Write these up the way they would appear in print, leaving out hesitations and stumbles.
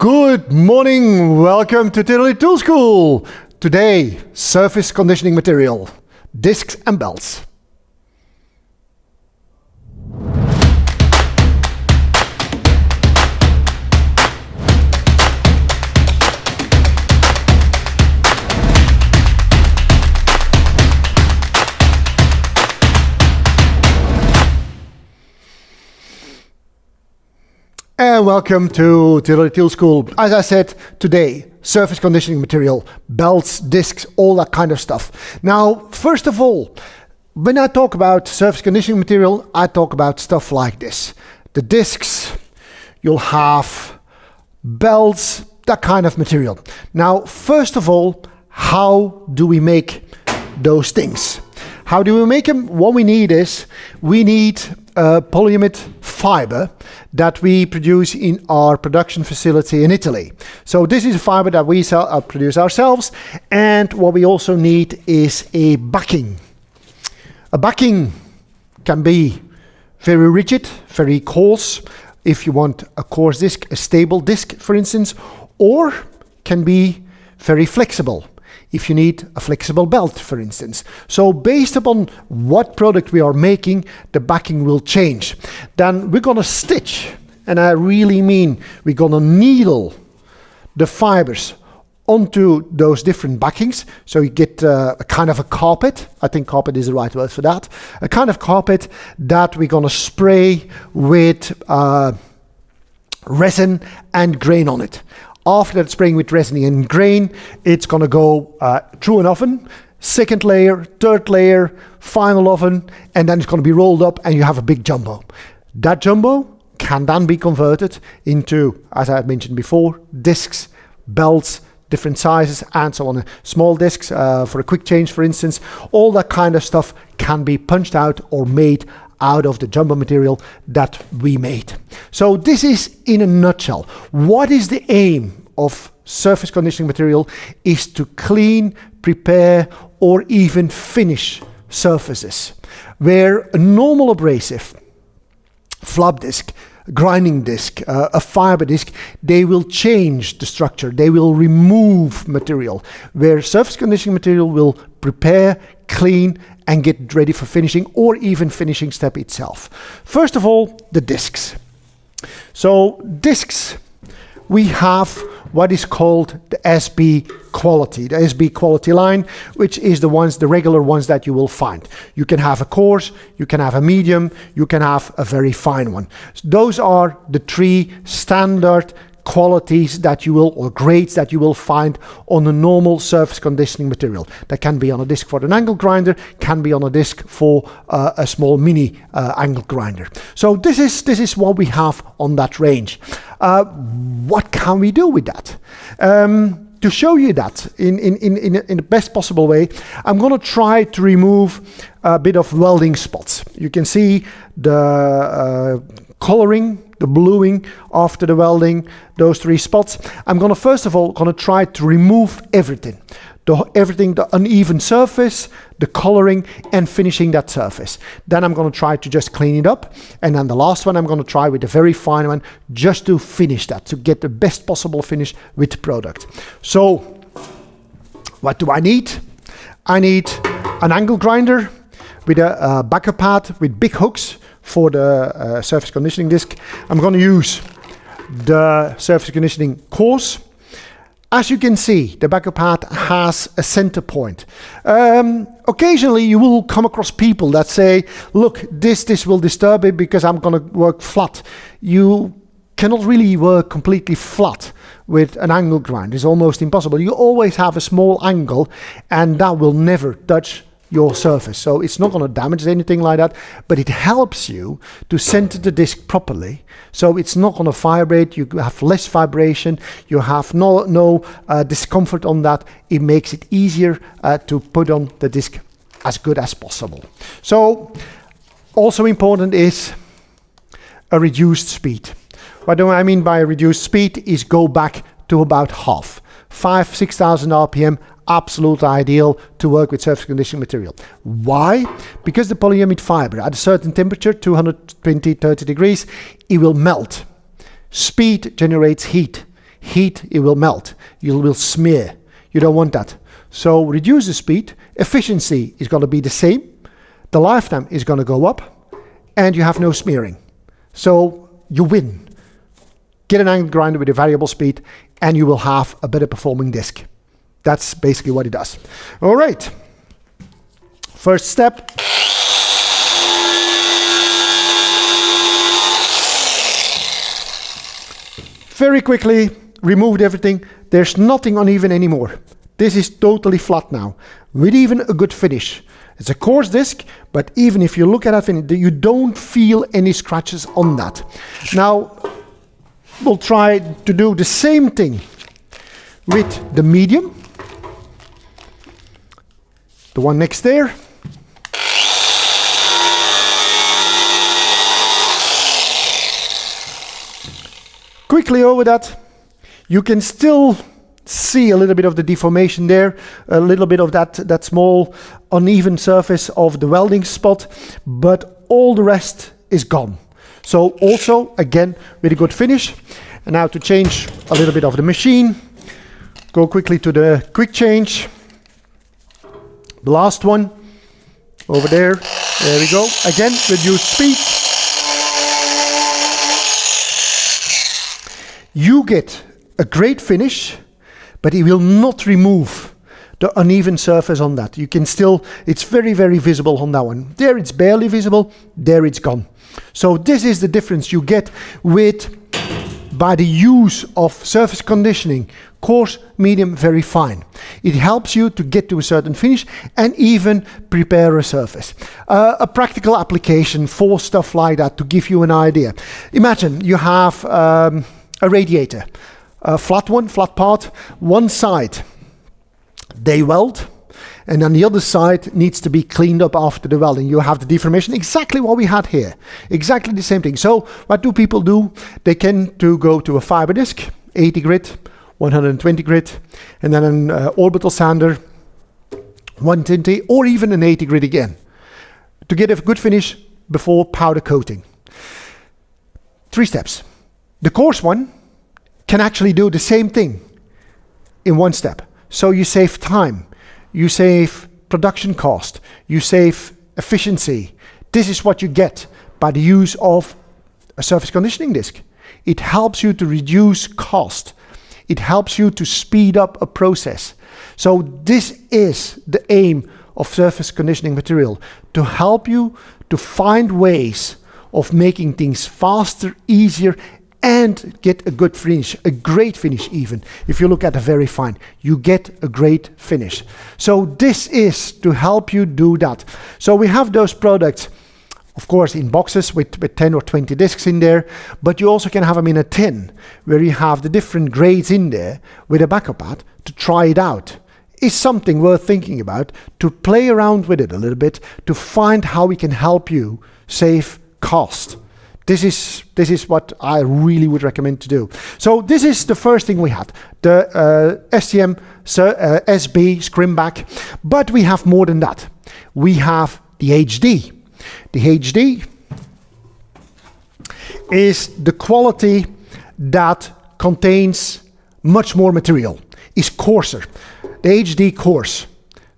Good morning, welcome to TYROLIT Tool School. Today, surface conditioning material, discs and belts. And welcome to TYROLIT Tool School. As I said, today, surface conditioning material, belts, discs, all that kind of stuff. Now, first of all, when I talk about surface conditioning material, I talk about stuff like this. The discs, you'll have belts, that kind of material. Now, first of all, how do we make those things? How do we make them? What we need is, we need polyamide fiber that we produce in our production facility in Italy. So this is a fiber that we produce ourselves, and what we also need is a backing. A backing can be very rigid, very coarse, if you want a coarse disc, a stable disc for instance, or can be very flexible, if you need a flexible belt, for instance. So based upon what product we are making, the backing will change. Then we're gonna stitch, and I really mean we're gonna needle the fibers onto those different backings. So you get a kind of a carpet. I think carpet is the right word for that. A kind of carpet that we're gonna spray with resin and grain on it. After that spraying with resin and grain, it's gonna go through an oven, second layer, third layer, final oven, and then it's gonna be rolled up and you have a big jumbo. That jumbo can then be converted into, as I mentioned before, discs, belts, different sizes, and so on. Small discs for a quick change, for instance. All that kind of stuff can be punched out or made out of the jumbo material that we made. So this is in a nutshell. What is the aim of surface conditioning material is to clean, prepare, or even finish surfaces. Where a normal abrasive, flap disc, grinding disc, a fiber disc, they will change the structure, they will remove material. Where surface conditioning material will prepare, clean, and get ready for finishing, or even finishing step itself. First of all, the discs. So discs, we have what is called the SB quality, the SB quality line, which is the regular ones that you will find. You can have a coarse, you can have a medium, you can have a very fine one. Those are the three standard qualities that you will, or grades that you will find on a normal surface conditioning material. That can be on a disc for an angle grinder, can be on a disc for a small mini angle grinder. So this is what we have on that range. What can we do with that? To show you that in the best possible way, I'm gonna try to remove a bit of welding spots. You can see the coloring, the bluing after the welding, those three spots. I'm gonna first of all try to remove everything. The uneven surface, the coloring, and finishing that surface. Then I'm gonna try to just clean it up. And then the last one I'm gonna try with a very fine one, just to finish that, to get the best possible finish with the product. So, what do I need? I need an angle grinder with a backer pad with big hooks for the surface conditioning disc. I'm going to use the surface conditioning course. As you can see, the backer pad has a center point. Occasionally you will come across people that say, look, this will disturb it because I'm going to work flat. You cannot really work completely flat with an angle grind. It's almost impossible. You always have a small angle, and that will never touch your surface. So it's not going to damage anything like that, but it helps you to center the disc properly. So it's not going to vibrate, you have less vibration, you have no discomfort on that. It makes it easier to put on the disc as good as possible. So also important is a reduced speed. What do I mean by a reduced speed is go back to about half. 5,000–6,000 RPM, absolute ideal to work with surface conditioning material. Why? Because the polyamide fiber at a certain temperature, 220–230 degrees, it will melt. Speed generates heat. heat, it will melt. You will smear. You don't want that. So reduce the speed. Efficiency is going to be the same. The lifetime is going to go up. And you have no smearing. So you win. Get an angle grinder with a variable speed and you will have a better performing disc. That's basically what it does. All right. First step. Very quickly removed everything. There's nothing uneven anymore. This is totally flat now, with even a good finish. It's a coarse disc, but even if you look at that, you don't feel any scratches on that. Now, we'll try to do the same thing with the medium. The one next there. Quickly over that, you can still see a little bit of the deformation there, a little bit of that small uneven surface of the welding spot, but all the rest is gone. So also, again, with a good finish. And now to change a little bit of the machine, go quickly to the quick change. The last one, over there, there we go. Again, reduce speed. You get a great finish, but it will not remove the uneven surface on that. You can still, it's very, very visible on that one. There it's barely visible, there it's gone. So this is the difference you get by the use of surface conditioning, coarse, medium, very fine. It helps you to get to a certain finish and even prepare a surface. A practical application for stuff like that to give you an idea. Imagine you have a radiator, a flat one, flat part, one side they weld, and then the other side needs to be cleaned up after the welding. You have the deformation, exactly what we had here, exactly the same thing. So what do people do? They tend to go to a fiber disc, 80 grit, 120 grit, and then an orbital sander, 120, or even an 80 grit again, to get a good finish before powder coating. 3 steps. The coarse one can actually do the same thing in 1 step. So you save time, you save production cost, you save efficiency. This is what you get by the use of a surface conditioning disc. It helps you to reduce cost. It helps you to speed up a process. So this is the aim of surface conditioning material, to help you to find ways of making things faster, easier, and get a good finish, a great finish even. If you look at the very fine, you get a great finish. So this is to help you do that. So we have those products, of course, in boxes with 10 or 20 discs in there, but you also can have them in a tin, where you have the different grades in there with a backup pad to try it out. Is something worth thinking about, to play around with it a little bit, to find how we can help you save cost. This is what I really would recommend to do. So this is the first thing we had, the SCM SB scrim back, but we have more than that. We have the HD. The HD is the quality that contains much more material, is coarser. The HD coarse,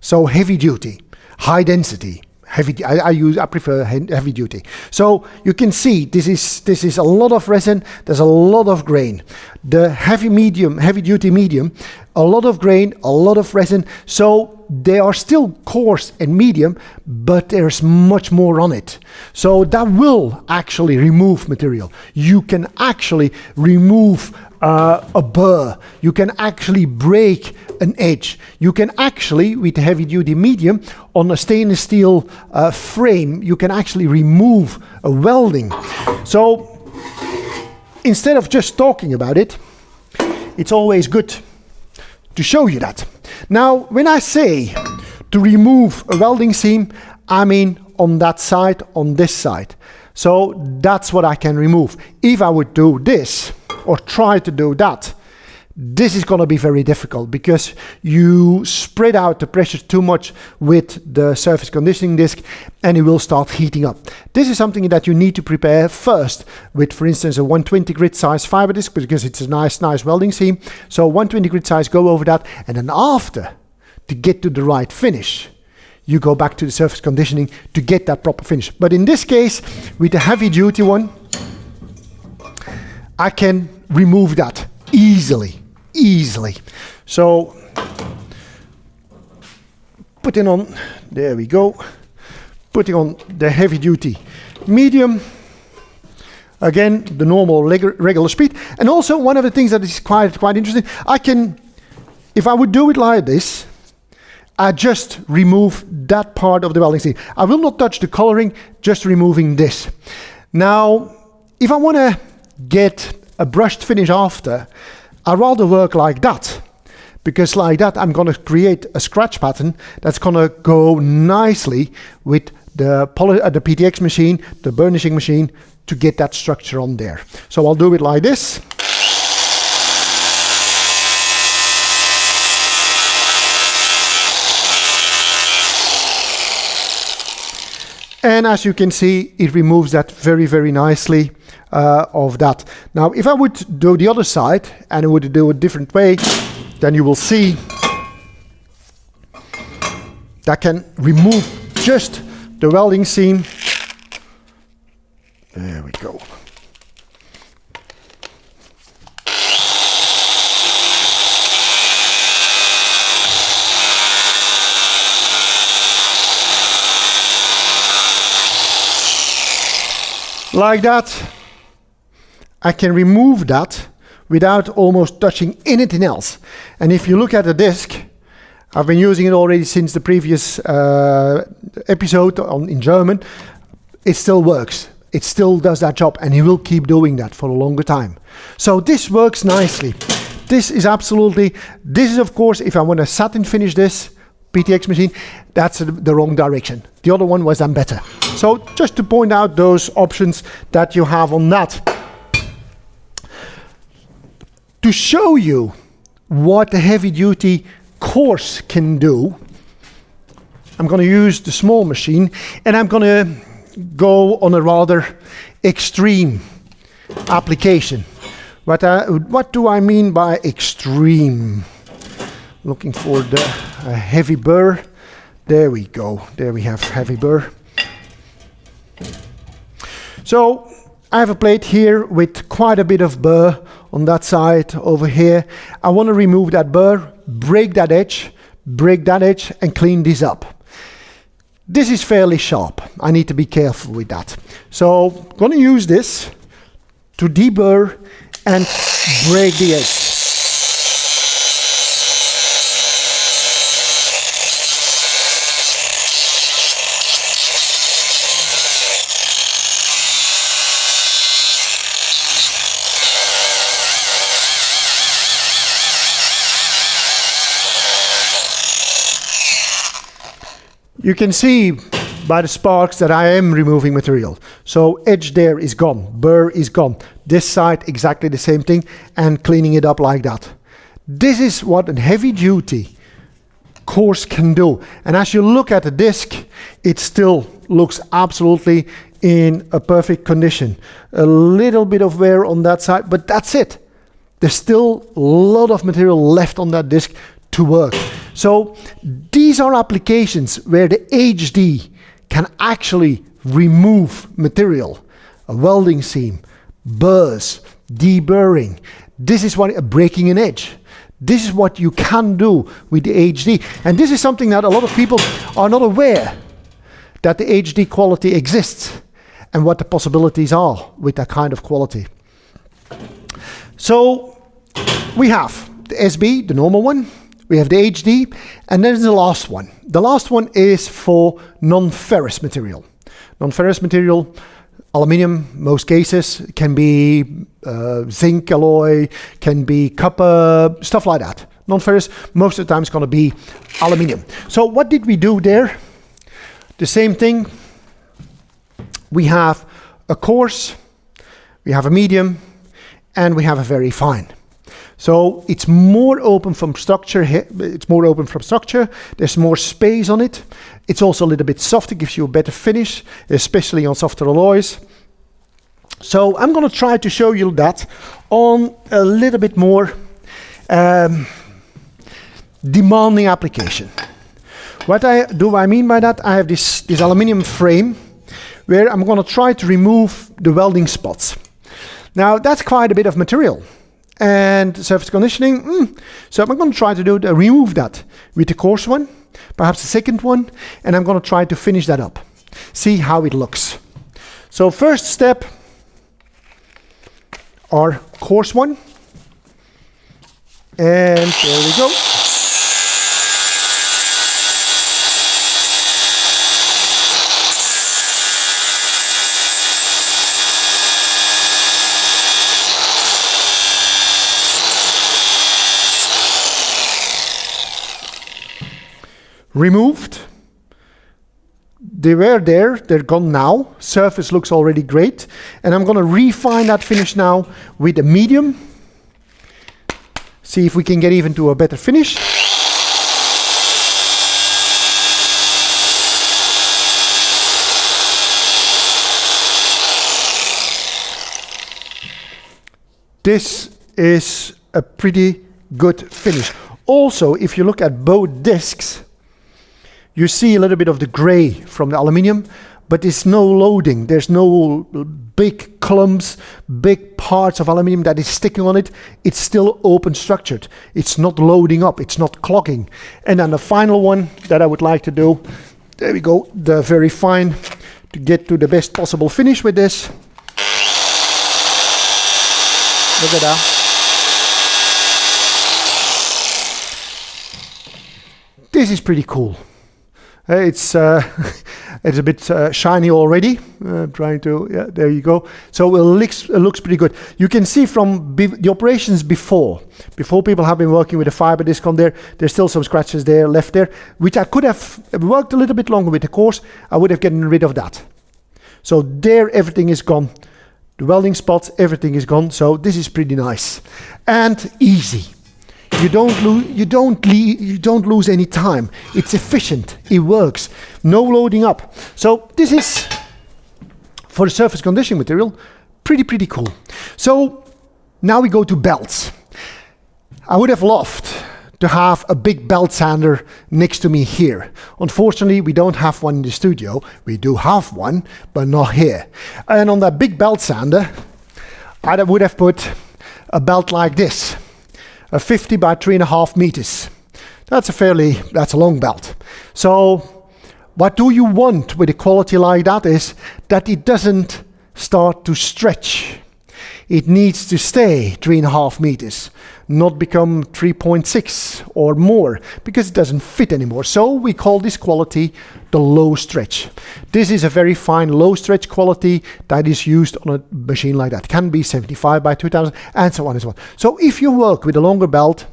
so heavy duty, high density. I prefer heavy duty. So you can see this is a lot of resin. There's a lot of grain. The heavy duty medium, a lot of grain, a lot of resin. So they are still coarse and medium, but there's much more on it. So that will actually remove material. You can actually remove a burr. You can actually break an edge. You can actually, with the heavy duty medium on a stainless steel frame, you can actually remove a welding. So instead of just talking about it, it's always good to show you that. Now, when I say to remove a welding seam, I mean on that side, on this side. So that's what I can remove. If I would do this, or try to do that, this is going to be very difficult because you spread out the pressure too much with the surface conditioning disc and it will start heating up. This is something that you need to prepare first with, for instance, a 120 grit size fiber disc, because it's a nice welding seam. So 120 grit size, go over that, and then after, to get to the right finish, you go back to the surface conditioning to get that proper finish. But in this case, with the heavy duty one, I can remove that easily. So putting on, there we go, putting on the heavy duty medium, again the normal regular speed. And also one of the things that is quite interesting, I can, if I would do it like this, I just remove that part of the welding seam. I will not touch the coloring, just removing this. Now if I want to get a brushed finish after, I'd rather work like that, because like that I'm going to create a scratch pattern that's going to go nicely with the PTX machine, the burnishing machine, to get that structure on there. So I'll do it like this. And as you can see, it removes that very nicely of that. Now, if I would do the other side and I would do it a different way, then you will see that can remove just the welding seam. There we go. Like that, I can remove that without almost touching anything else. And if you look at the disc, I've been using it already since the previous episode in German. It still works. It still does that job, and it will keep doing that for a longer time. So this works nicely. This is absolutely, this is of course, if I want to satin finish this PTX machine, that's the wrong direction. The other one was done better. So just to point out those options that you have on that. To show you what the heavy duty course can do, I'm going to use the small machine and I'm going to go on a rather extreme application. What do I mean by extreme? Looking for the heavy burr. There we go. There we have heavy burr. So I have a plate here with quite a bit of burr on that side over here. I want to remove that burr, break that edge, and clean this up. This is fairly sharp. I need to be careful with that. So I'm going to use this to deburr and break the edge. You can see by the sparks that I am removing material. So edge there is gone, burr is gone. This side exactly the same thing, and cleaning it up like that. This is what a heavy duty course can do. And as you look at the disc, it still looks absolutely in a perfect condition. A little bit of wear on that side, but that's it. There's still a lot of material left on that disc to work. So these are applications where the HD can actually remove material, a welding seam, burrs, deburring. This is what breaking an edge. This is what you can do with the HD. And this is something that a lot of people are not aware, that the HD quality exists and what the possibilities are with that kind of quality. So we have the SB, the normal one. We have the HD, and then the last one. The last one is for non-ferrous material. Non-ferrous material, aluminium, most cases, can be zinc alloy, can be copper, stuff like that. Non-ferrous, most of the time it's going to be aluminium. So what did we do there? The same thing. We have a coarse, we have a medium, and we have a very fine. So it's more open from structure. It's more open from structure. There's more space on it. It's also a little bit softer, gives you a better finish, especially on softer alloys. So I'm going to try to show you that on a little bit more demanding application. What do I mean by that? I have this aluminium frame where I'm going to try to remove the welding spots. Now that's quite a bit of material. And surface conditioning, so I'm going to try to remove that with the coarse one, perhaps the second one, and I'm going to try to finish that up. See how it looks. So first step, our coarse one. And there we go. Removed. They were there, they're gone now. Surface looks already great. And I'm going to refine that finish now with a medium. See if we can get even to a better finish. This is a pretty good finish. Also, if you look at both discs, you see a little bit of the gray from the aluminium, but there's no loading. There's no big clumps, big parts of aluminium that is sticking on it. It's still open structured. It's not loading up. It's not clogging. And then the final one that I would like to do, there we go, the very fine, to get to the best possible finish with this. Look at that. This is pretty cool. It's it's a bit shiny already. Trying to, yeah, there you go. So it looks pretty good. You can see from the operations before people have been working with a fiber disc on there, there's still some scratches there, left there, which I could have worked a little bit longer with the course. I would have gotten rid of that. So there, everything is gone. The welding spots, everything is gone. So this is pretty nice and easy. You don't lose any time. It's efficient. It works. No loading up. So this is, for the surface conditioning material, pretty cool. So now we go to belts. I would have loved to have a big belt sander next to me here. Unfortunately, we don't have one in the studio. We do have one, but not here. And on that big belt sander, I would have put a belt like this. A 50 by 3.5 meters. That's a long belt. So what do you want with a quality like that is that it doesn't start to stretch. It needs to stay 3.5 meters, not become 3.6 or more, because it doesn't fit anymore. So we call this quality the low stretch. This is a very fine low stretch quality that is used on a machine like that. It can be 75 by 2000 and so on and so on. So if you work with a longer belt,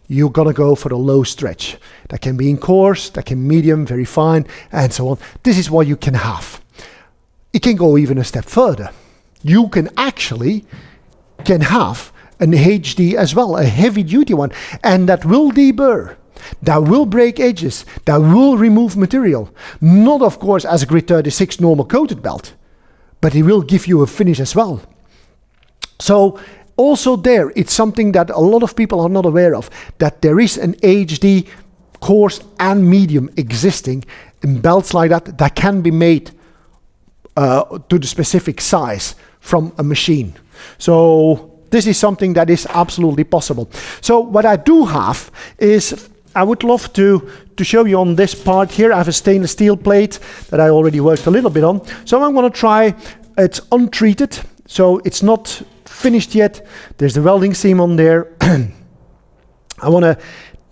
you're gonna go for the low stretch. That can be in coarse, that can be medium, very fine, and so on. This is what you can have. It can go even a step further. You can have an HD as well, a heavy duty one, and that will deburr, that will break edges, that will remove material. Not of course as a grid 36 normal coated belt, but it will give you a finish as well. So also there, it's something that a lot of people are not aware of, that there is an HD coarse and medium existing in belts like that that can be made to the specific size from a machine. So this is something that is absolutely possible. So what I do have is, I would love to show you on this part here. I have a stainless steel plate that I already worked a little bit on. So I'm going to try, it's untreated, so it's not finished yet. There's the welding seam on there. I want to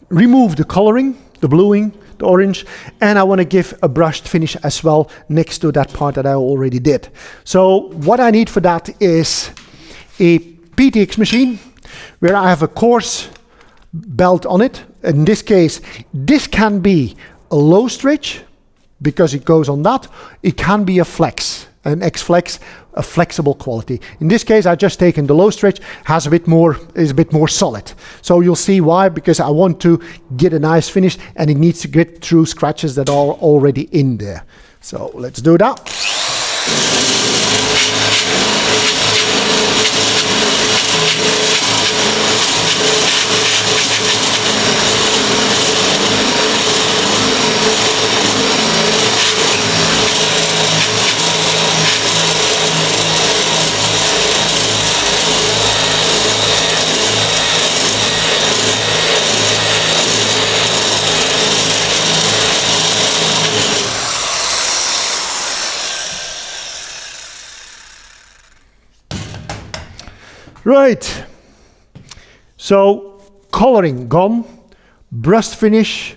remove the coloring, the bluing, the orange, and I want to give a brushed finish as well next to that part that I already did. So what I need for that is a PTX machine where I have a coarse belt on it. In this case, this can be a low stretch because it goes on that. It can be a flex an X-Flex, a flexible quality. In this case, I've just taken the low stretch, is a bit more solid. So you'll see why, because I want to get a nice finish and it needs to get through scratches that are already in there. So let's do that. Right, so coloring gone, brushed finish,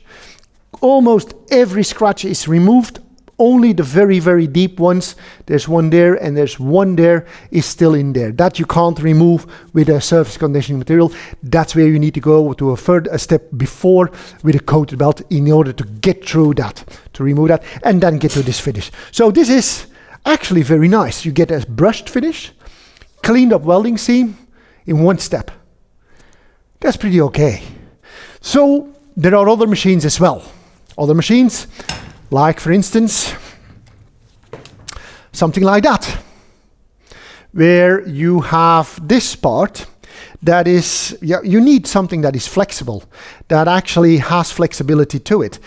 almost every scratch is removed, only the very, very deep ones, there's one there and there's one there, is still in there. That you can't remove with a surface conditioning material. That's where you need to go to a step before with a coated belt in order to get through that, to remove that, and then get to this finish. So this is actually very nice. You get a brushed finish, cleaned up welding seam in one step. That's pretty okay. So there are other machines as well. Other machines, like for instance, something like that, where you have this part that is, you need something that is flexible, that actually has flexibility to it.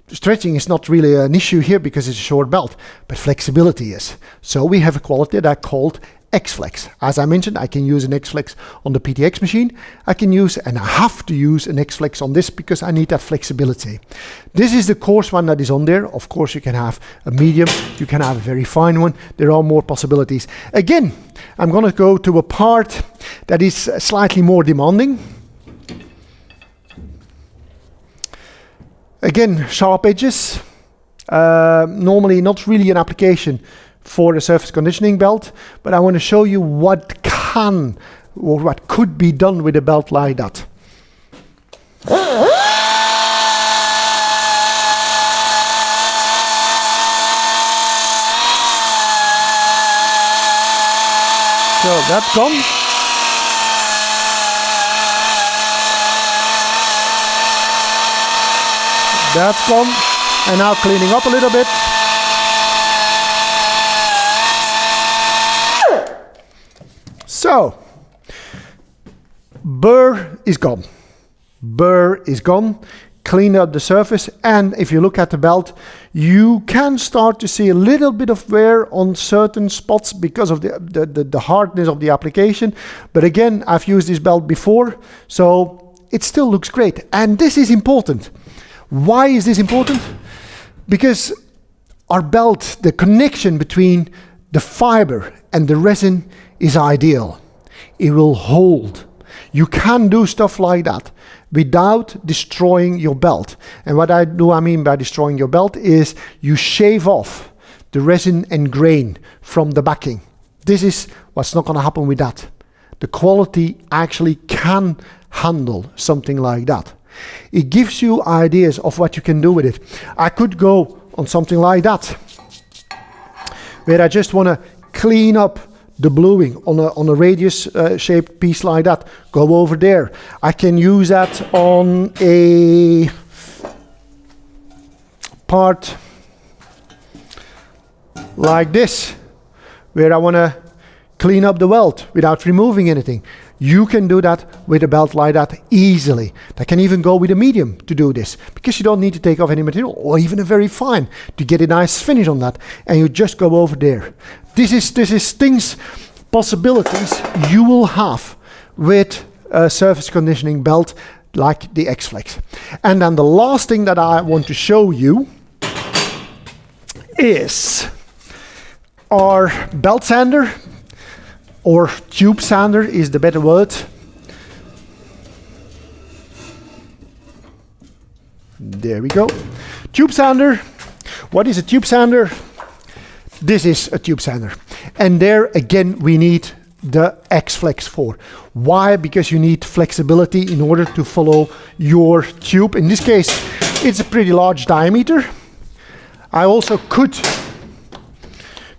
Stretching is not really an issue here because it's a short belt, but flexibility is. So we have a quality that called X-Flex. As I mentioned, I can use an X-Flex on the PTX machine. I can use, and I have to use, an X-Flex on this because I need that flexibility. This is the coarse one that is on there. Of course, you can have a medium, you can have a very fine one. There are more possibilities. Again, I'm going to go to a part that is slightly more demanding. Again, sharp edges. Normally not really an application for a surface conditioning belt, but I want to show you what can or what could be done with a belt like that. So that's gone. That's gone. And now cleaning up a little bit. So, burr is gone. Burr is gone. Clean up the surface, and if you look at the belt, you can start to see a little bit of wear on certain spots because of the hardness of the application. But again, I've used this belt before, so it still looks great. And this is important. Why is this important? Because our belt, the connection between the fiber and the resin is ideal. It will hold. You can do stuff like that without destroying your belt. And what I mean by destroying your belt is you shave off the resin and grain from the backing. This is what's not going to happen with that. The quality actually can handle something like that. It gives you ideas of what you can do with it. I could go on something like that, where I just want to clean up the bluing on a radius shaped piece like that. Go over there. I can use that on a part like this, where I want to clean up the weld without removing anything. You can do that with a belt like that easily. That can even go with a medium to do this, because you don't need to take off any material, or even a very fine to get a nice finish on that. And you just go over there. This is things, possibilities you will have with a surface conditioning belt like the X-Flex. And then the last thing that I want to show you is our belt sander, or tube sander is the better word. There we go. Tube sander. What is a tube sander? This is a tube sander. And there again we need the X-Flex for. Why? Because you need flexibility in order to follow your tube. In this case, it's a pretty large diameter. I also could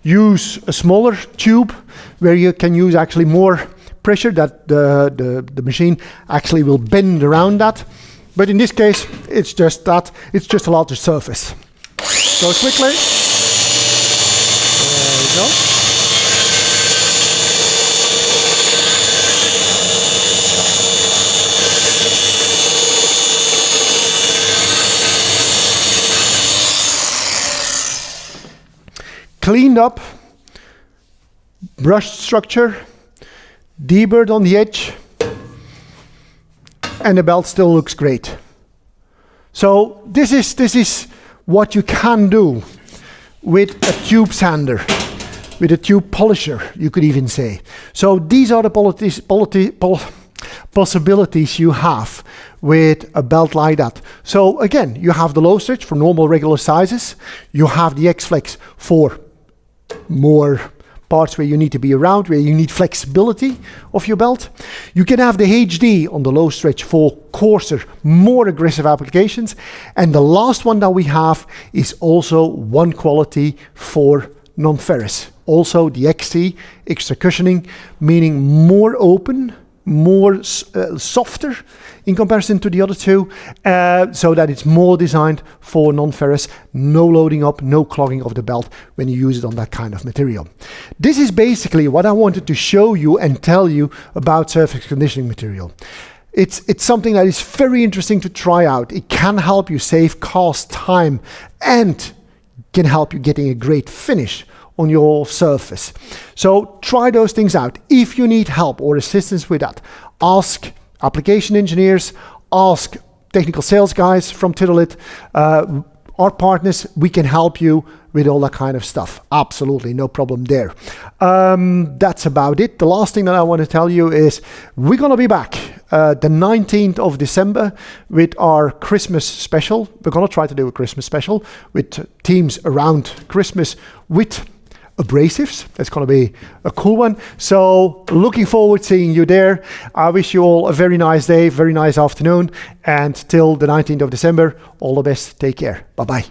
use a smaller tube where you can use actually more pressure, that the machine actually will bend around that. But in this case, it's just that, it's just a larger surface. Go quickly. There we go. Cleaned up, brushed structure, deburred on the edge, and the belt still looks great. So this is what you can do with a tube sander, with a tube polisher, you could even say. So these are the possibilities you have with a belt like that. So again, you have the low stretch for normal regular sizes. You have the X-Flex for more parts where you need to be around, where you need flexibility of your belt. You can have the HD on the low stretch for coarser, more aggressive applications. And the last one that we have is also one quality for non-ferrous. Also the XT, extra cushioning, meaning more open, more softer in comparison to the other two, so that it's more designed for non-ferrous, no loading up, no clogging of the belt when you use it on that kind of material. This is basically what I wanted to show you and tell you about surface conditioning material. It's something that is very interesting to try out. It can help you save cost, time, and can help you getting a great finish on your surface. So try those things out. If you need help or assistance with that, ask application engineers, ask technical sales guys from TYROLIT, our partners. We can help you with all that kind of stuff. Absolutely, no problem there. That's about it. The last thing that I want to tell you is we're going to be back the 19th of December with our Christmas special. We're going to try to do a Christmas special with themes around Christmas with abrasives. That's going to be a cool one. So looking forward to seeing you there. I wish you all a very nice day, very nice afternoon, and till the 19th of December, all the best. Take care. Bye-bye.